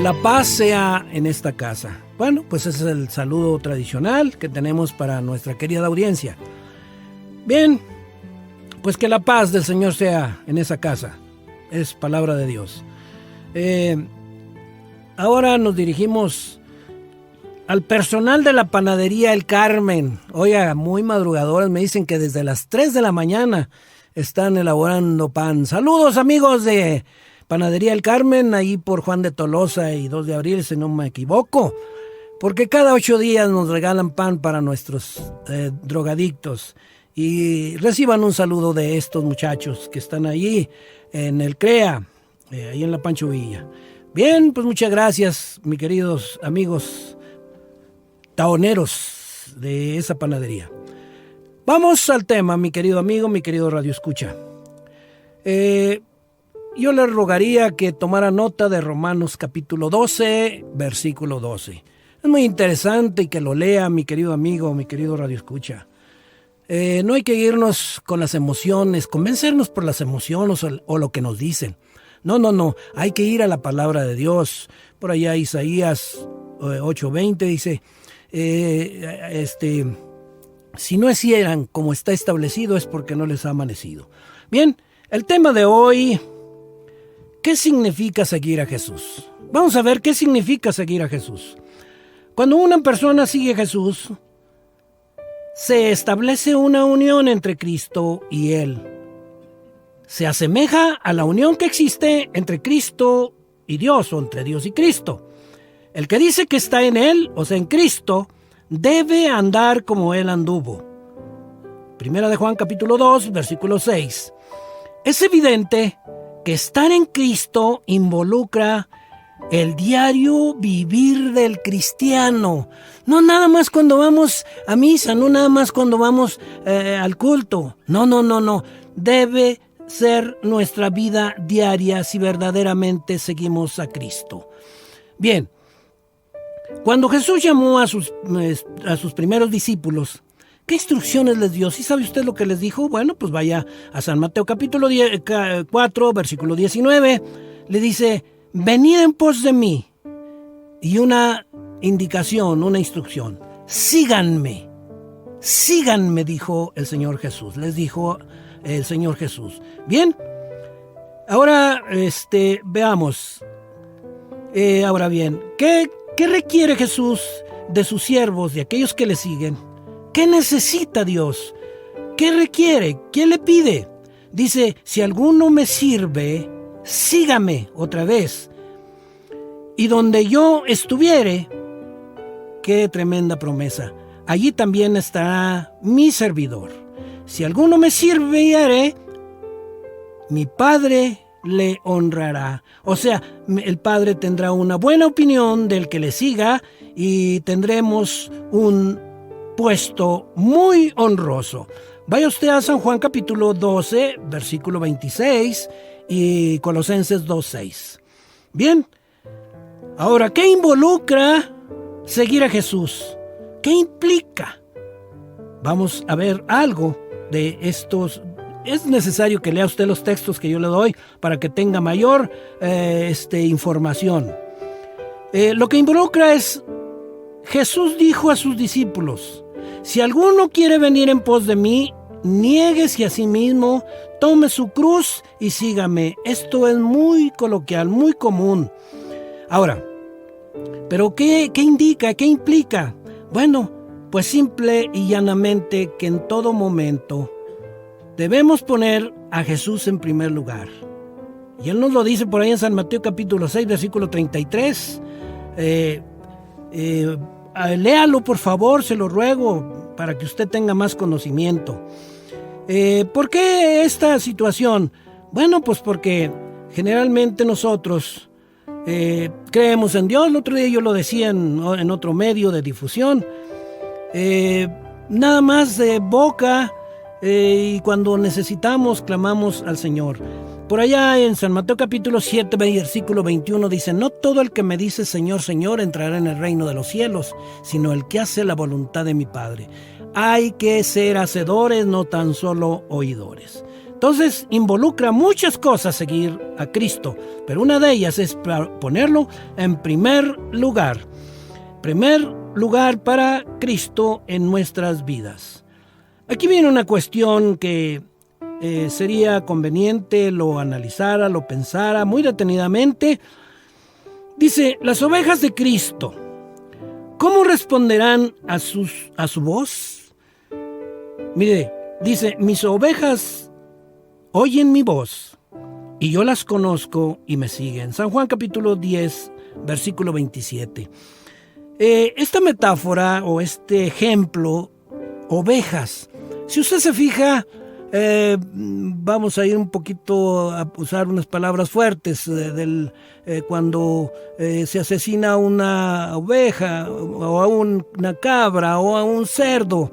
La paz sea en esta casa. Bueno, pues ese es el saludo tradicional que tenemos para nuestra querida audiencia. Bien, pues que la paz del Señor sea en esa casa. Es palabra de Dios. Ahora nos dirigimos al personal de la panadería El Carmen. Oiga, muy madrugadores, me dicen que desde las 3 de la mañana están elaborando pan. Saludos, amigos de Panadería El Carmen, ahí por Juan de Tolosa y 2 de abril, si no me equivoco, porque cada 8 días nos regalan pan para nuestros drogadictos. Y reciban un saludo de estos muchachos que están allí en el CREA, ahí en la Pancho Villa. Bien, pues muchas gracias, mis queridos amigos taoneros de esa panadería. Vamos al tema, mi querido amigo, mi querido Radio Escucha. Yo le rogaría que tomara nota de Romanos capítulo 12, versículo 12. Es muy interesante y que lo lea, mi querido amigo, mi querido Radio Escucha. No hay que irnos con las emociones, convencernos por las emociones o lo que nos dicen. No. Hay que ir a la palabra de Dios. Por allá Isaías 8:20 dice, si no hicieran como está establecido es porque no les ha amanecido. Bien, el tema de hoy, ¿qué significa seguir a Jesús? Vamos a ver qué significa seguir a Jesús. Cuando una persona sigue a Jesús, se establece una unión entre Cristo y Él. Se asemeja a la unión que existe entre Cristo y Dios, o entre Dios y Cristo. El que dice que está en Él, o sea, en Cristo, debe andar como Él anduvo. Primera de Juan capítulo 2, versículo 6. Es evidente que estar en Cristo involucra el diario vivir del cristiano. No nada más cuando vamos a misa, no nada más cuando vamos al culto. No. Debe ser nuestra vida diaria si verdaderamente seguimos a Cristo. Bien, cuando Jesús llamó a sus primeros discípulos, ¿qué instrucciones les dio? ¿Sí sabe usted lo que les dijo? Bueno, pues vaya a San Mateo capítulo 4, versículo 19. Le dice, venid en pos de mí. Y una indicación, una instrucción. Síganme, dijo el Señor Jesús. Les dijo el Señor Jesús. Bien, ahora veamos. Ahora bien, ¿qué requiere Jesús de sus siervos, de aquellos que le siguen? ¿Qué necesita Dios? ¿Qué requiere? ¿Qué le pide? Dice, si alguno me sirve, sígame otra vez. Y donde yo estuviere, qué tremenda promesa, allí también estará mi servidor. Si alguno me sirviere, mi Padre le honrará. O sea, el Padre tendrá una buena opinión del que le siga y tendremos un puesto muy honroso. Vaya usted a San Juan capítulo 12, versículo 26 y Colosenses 2:6. Bien, ahora, ¿qué involucra seguir a Jesús? ¿Qué implica? Vamos a ver algo de estos. Es necesario que lea usted los textos que yo le doy para que tenga mayor información. Lo que involucra es, Jesús dijo a sus discípulos, si alguno quiere venir en pos de mí, niéguese a sí mismo, tome su cruz y sígame. Esto es muy coloquial, muy común. Ahora, ¿pero qué indica? ¿Qué implica? Bueno, pues simple y llanamente que en todo momento debemos poner a Jesús en primer lugar. Y Él nos lo dice por ahí en San Mateo capítulo 6, versículo 33. Léalo por favor, se lo ruego, para que usted tenga más conocimiento. ¿Por qué esta situación? Bueno, pues porque generalmente nosotros creemos en Dios. El otro día yo lo decía en otro medio de difusión. Nada más de boca, y cuando necesitamos clamamos al Señor. Por allá en San Mateo capítulo 7, versículo 21 dice, no todo el que me dice Señor, Señor entrará en el reino de los cielos, sino el que hace la voluntad de mi Padre. Hay que ser hacedores, no tan solo oidores. Entonces involucra muchas cosas seguir a Cristo, pero una de ellas es ponerlo en primer lugar. Primer lugar para Cristo en nuestras vidas. Aquí viene una cuestión que sería conveniente lo analizara, lo pensara muy detenidamente. Dice, las ovejas de Cristo, ¿cómo responderán a su voz? Mire, dice, mis ovejas oyen mi voz y yo las conozco y me siguen. San Juan capítulo 10, versículo 27. Esta metáfora o este ejemplo, ovejas, si usted se fija, vamos a ir un poquito a usar unas palabras fuertes cuando se asesina a una oveja o a una cabra o a un cerdo.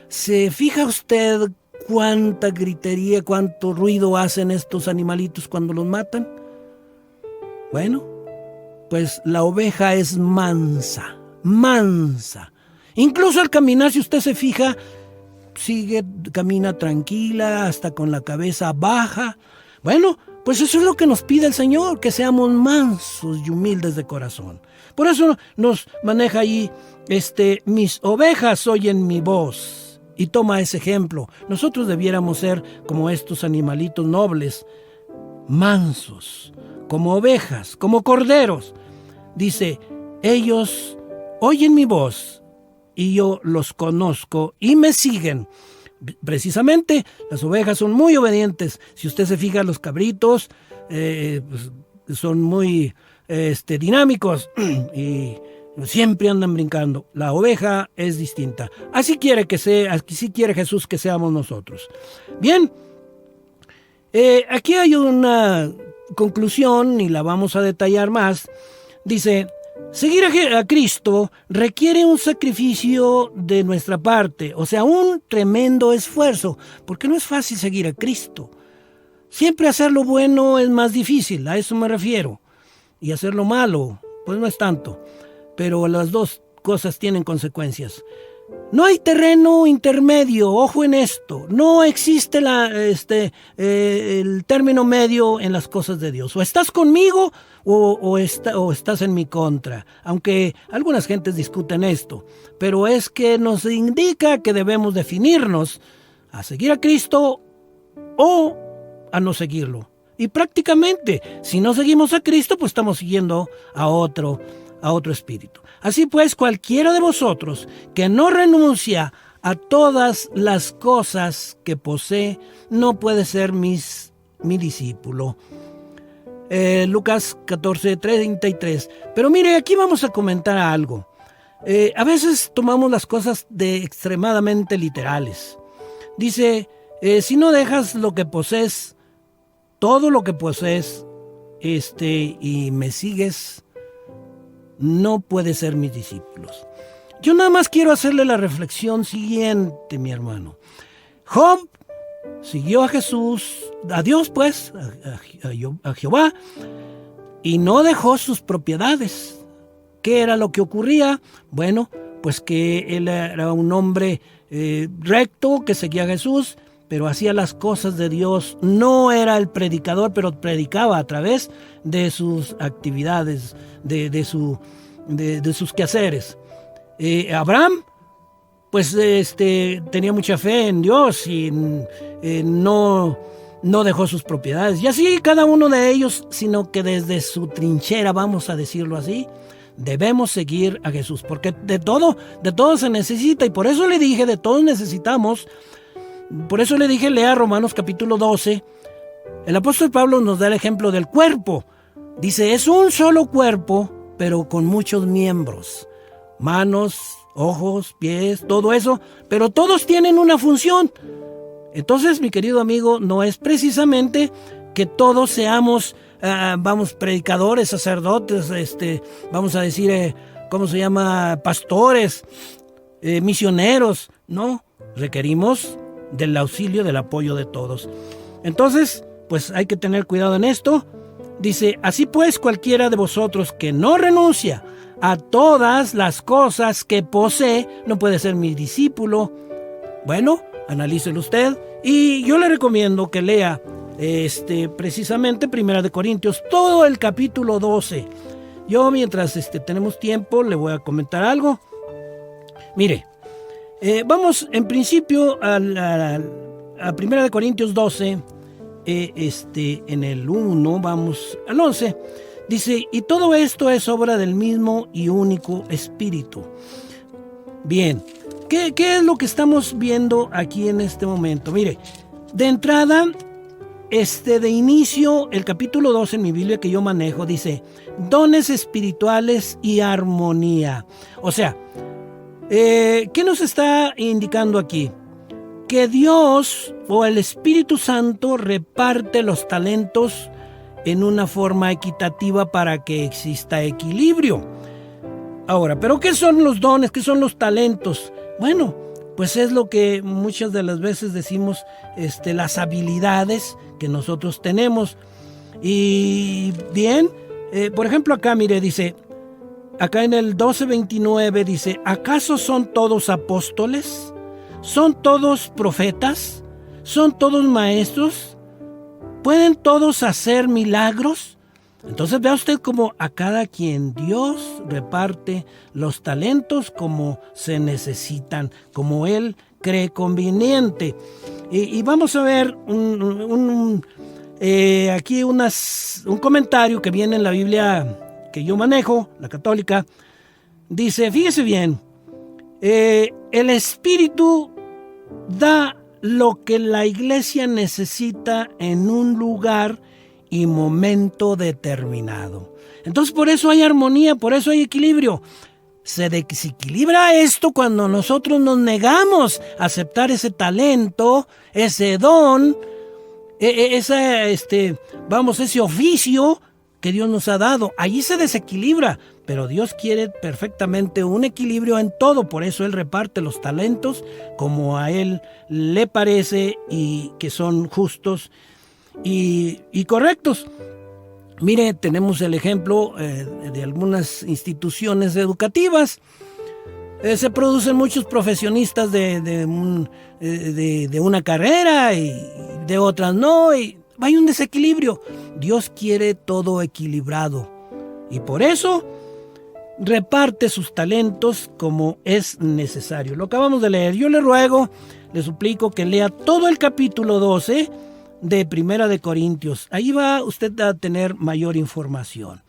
¿Se fija usted cuánta gritería, cuánto ruido hacen estos animalitos cuando los matan? Bueno, pues la oveja es mansa. Incluso al caminar, si usted se fija, camina tranquila, hasta con la cabeza baja. Bueno, pues eso es lo que nos pide el Señor, que seamos mansos y humildes de corazón. Por eso nos maneja ahí, mis ovejas oyen mi voz. Y toma ese ejemplo. Nosotros debiéramos ser como estos animalitos nobles, mansos, como ovejas, como corderos. Dice, ellos oyen mi voz y yo los conozco y me siguen. Precisamente, las ovejas son muy obedientes. Si usted se fija, los cabritos pues, son muy dinámicos y siempre andan brincando. La oveja es distinta. Así quiere Jesús que seamos nosotros. Bien, aquí hay una conclusión y la vamos a detallar más. Dice, seguir a Cristo requiere un sacrificio de nuestra parte, o sea, un tremendo esfuerzo, porque no es fácil seguir a Cristo. Siempre hacer lo bueno es más difícil, a eso me refiero. Y hacer lo malo, pues no es tanto. Pero las dos cosas tienen consecuencias. No hay terreno intermedio, ojo en esto. No existe el término medio en las cosas de Dios. O estás conmigo o estás en mi contra. Aunque algunas gentes discuten esto. Pero es que nos indica que debemos definirnos a seguir a Cristo o a no seguirlo. Y prácticamente, si no seguimos a Cristo, pues estamos siguiendo a otro espíritu. Así pues, cualquiera de vosotros que no renuncia a todas las cosas que posee, no puede ser mi discípulo. Lucas 14:33. Pero mire, aquí vamos a comentar algo. A veces tomamos las cosas extremadamente literales. Dice, si no dejas lo que posees, todo lo que posees, y me sigues, no puede ser mis discípulos. Yo nada más quiero hacerle la reflexión siguiente, mi hermano. Job siguió a Jesús, a Dios pues, a Jehová, y no dejó sus propiedades. ¿Qué era lo que ocurría? Bueno, pues que él era un hombre recto, que seguía a Jesús, pero hacía las cosas de Dios. No era el predicador, pero predicaba a través de sus actividades, de sus quehaceres. Abraham, pues tenía mucha fe en Dios y no dejó sus propiedades. Y así cada uno de ellos, sino que desde su trinchera, vamos a decirlo así, debemos seguir a Jesús, porque de todo se necesita, y por eso le dije, de todos necesitamos. Por eso le dije, lea Romanos capítulo 12. El apóstol Pablo nos da el ejemplo del cuerpo. Dice, es un solo cuerpo, pero con muchos miembros. Manos, ojos, pies, todo eso, pero todos tienen una función. Entonces, mi querido amigo, no es precisamente que todos seamos, predicadores, sacerdotes, vamos a decir, pastores, misioneros. No, requerimos del auxilio, del apoyo de todos. Entonces, pues hay que tener cuidado en esto. Dice, así pues, cualquiera de vosotros que no renuncia a todas las cosas que posee, no puede ser mi discípulo. Bueno, analícelo usted Y yo le recomiendo que lea precisamente Primera de Corintios, todo el capítulo 12. Yo mientras tenemos tiempo le voy a comentar algo. Mire, vamos en principio a Primera de Corintios 12, en el 1, vamos al 11. Dice, y todo esto es obra del mismo y único Espíritu. Bien, ¿qué es lo que estamos viendo aquí en este momento? Mire, de entrada, de inicio, el capítulo 12 en mi Biblia que yo manejo dice, dones espirituales y armonía. O sea, ¿qué nos está indicando aquí? Que Dios o el Espíritu Santo reparte los talentos en una forma equitativa para que exista equilibrio. Ahora, ¿pero qué son los dones? ¿Qué son los talentos? Bueno, pues es lo que muchas de las veces decimos, las habilidades que nosotros tenemos. Y bien, por ejemplo acá, mire, dice, acá en el 12:29 dice, ¿acaso son todos apóstoles? ¿Son todos profetas? ¿Son todos maestros? ¿Pueden todos hacer milagros? Entonces vea usted cómo a cada quien Dios reparte los talentos como se necesitan, como Él cree conveniente. Y vamos a ver aquí un comentario que viene en la Biblia que yo manejo, la católica. Dice, fíjese bien, el Espíritu da lo que la iglesia necesita en un lugar y momento determinado. Entonces por eso hay armonía, por eso hay equilibrio. Se desequilibra esto cuando nosotros nos negamos a aceptar ese talento, ese don, ese oficio que Dios nos ha dado. Allí se desequilibra, pero Dios quiere perfectamente un equilibrio en todo. Por eso Él reparte los talentos como a Él le parece y que son justos y correctos. Mire, tenemos el ejemplo de algunas instituciones educativas. Se producen muchos profesionistas de una carrera y de otras no, y hay un desequilibrio. Dios quiere todo equilibrado y por eso reparte sus talentos como es necesario. Lo acabamos de leer. Yo le ruego, le suplico que lea todo el capítulo 12 de Primera de Corintios. Ahí va usted a tener mayor información.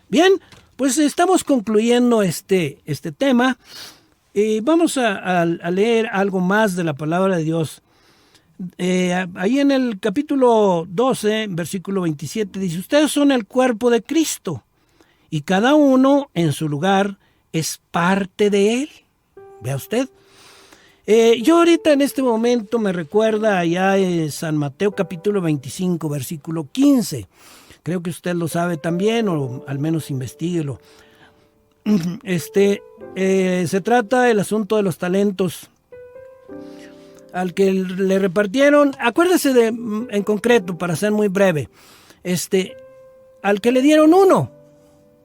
Bien, pues estamos concluyendo este tema. Vamos a leer algo más de la palabra de Dios. Ahí en el capítulo 12, versículo 27, dice, ustedes son el cuerpo de Cristo y cada uno en su lugar es parte de Él. Vea usted. Yo ahorita en este momento me recuerda allá en San Mateo capítulo 25, versículo 15. Creo que usted lo sabe también, o al menos investíguelo. Se trata del asunto de los talentos. Al que le repartieron, acuérdese en concreto, para ser muy breve, al que le dieron uno,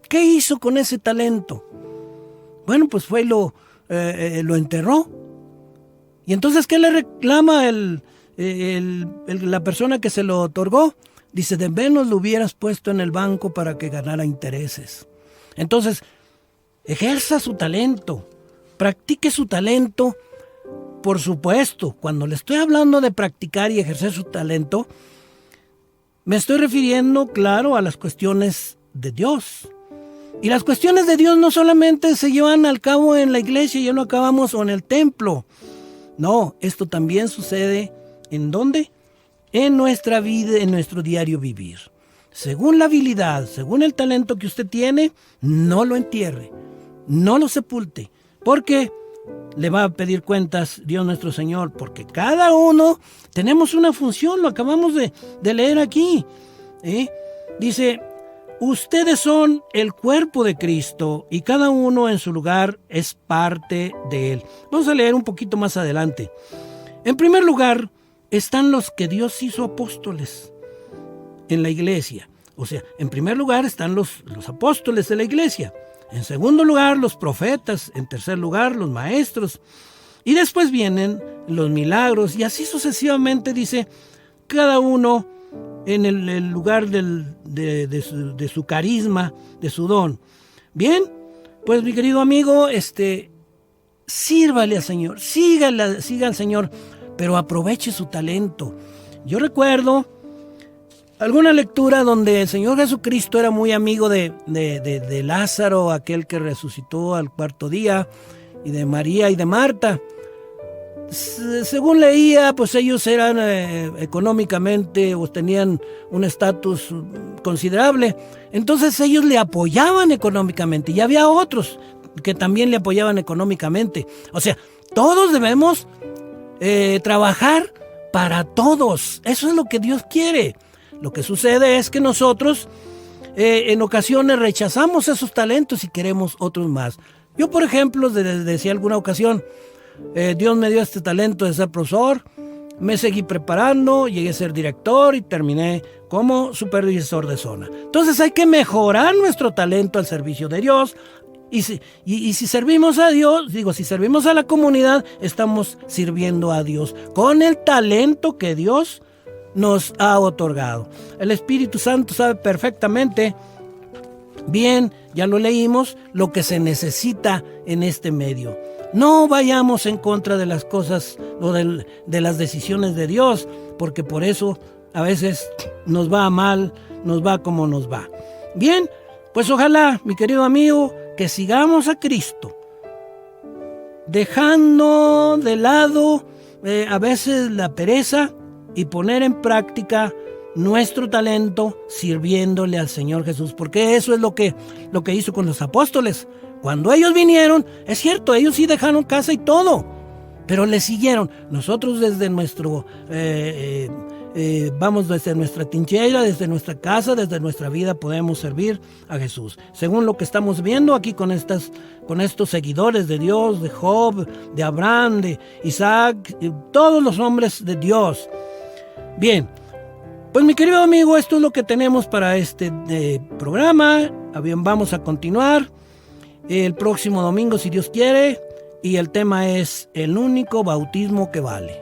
¿qué hizo con ese talento? Bueno, pues fue y lo enterró. Y entonces, ¿qué le reclama la persona que se lo otorgó? Dice, de menos lo hubieras puesto en el banco para que ganara intereses. Entonces, ejerza su talento, practique su talento. Por supuesto, cuando le estoy hablando de practicar y ejercer su talento, me estoy refiriendo, claro, a las cuestiones de Dios. Y las cuestiones de Dios no solamente se llevan al cabo en la iglesia, ya no acabamos, o en el templo. No, esto también sucede, ¿en dónde? En nuestra vida, en nuestro diario vivir. Según la habilidad, según el talento que usted tiene, no lo entierre, no lo sepulte, porque le va a pedir cuentas Dios nuestro Señor, porque cada uno tenemos una función, lo acabamos de leer aquí. Dice, ustedes son el cuerpo de Cristo y cada uno en su lugar es parte de Él. Vamos a leer un poquito más adelante. En primer lugar, están los que Dios hizo apóstoles en la iglesia. O sea, en primer lugar están los apóstoles de la iglesia. En segundo lugar, los profetas. En tercer lugar, los maestros. Y después vienen los milagros y así sucesivamente, dice, cada uno en el lugar de su carisma, de su don. Bien, pues mi querido amigo, sírvale al Señor, siga al Señor, pero aproveche su talento. Yo recuerdo alguna lectura donde el Señor Jesucristo era muy amigo de Lázaro, aquel que resucitó al cuarto día, y de María y de Marta. Según leía, pues ellos eran económicamente o tenían un estatus considerable. Entonces ellos le apoyaban económicamente y había otros que también le apoyaban económicamente. O sea, todos debemos trabajar para todos. Eso es lo que Dios quiere. Lo que sucede es que nosotros en ocasiones rechazamos esos talentos y queremos otros más. Yo, por ejemplo, decía alguna ocasión, Dios me dio este talento de ser profesor, me seguí preparando, llegué a ser director y terminé como supervisor de zona. Entonces hay que mejorar nuestro talento al servicio de Dios. Y si servimos a Dios, si servimos a la comunidad, estamos sirviendo a Dios con el talento que Dios nos ha otorgado. El Espíritu Santo sabe perfectamente bien, ya lo leímos, lo que se necesita en este medio. No vayamos en contra de las cosas o de las decisiones de Dios, porque por eso a veces nos va mal, nos va como nos va. Bien, pues ojalá, mi querido amigo, que sigamos a Cristo, dejando de lado a veces la pereza y poner en práctica nuestro talento sirviéndole al Señor Jesús, porque eso es lo que hizo con los apóstoles. Cuando ellos vinieron, es cierto, ellos sí dejaron casa y todo, pero le siguieron. Nosotros desde desde nuestra trinchera, desde nuestra casa, desde nuestra vida podemos servir a Jesús. Según lo que estamos viendo aquí con estos seguidores de Dios, de Job, de Abraham, de Isaac, todos los hombres de Dios. Bien, pues mi querido amigo, esto es lo que tenemos para este programa. Vamos a continuar el próximo domingo, si Dios quiere, y el tema es el único bautismo que vale.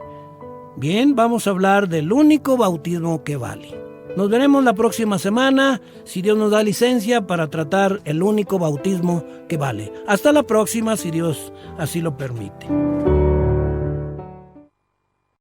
Bien, vamos a hablar del único bautismo que vale. Nos veremos la próxima semana, si Dios nos da licencia, para tratar el único bautismo que vale. Hasta la próxima, si Dios así lo permite.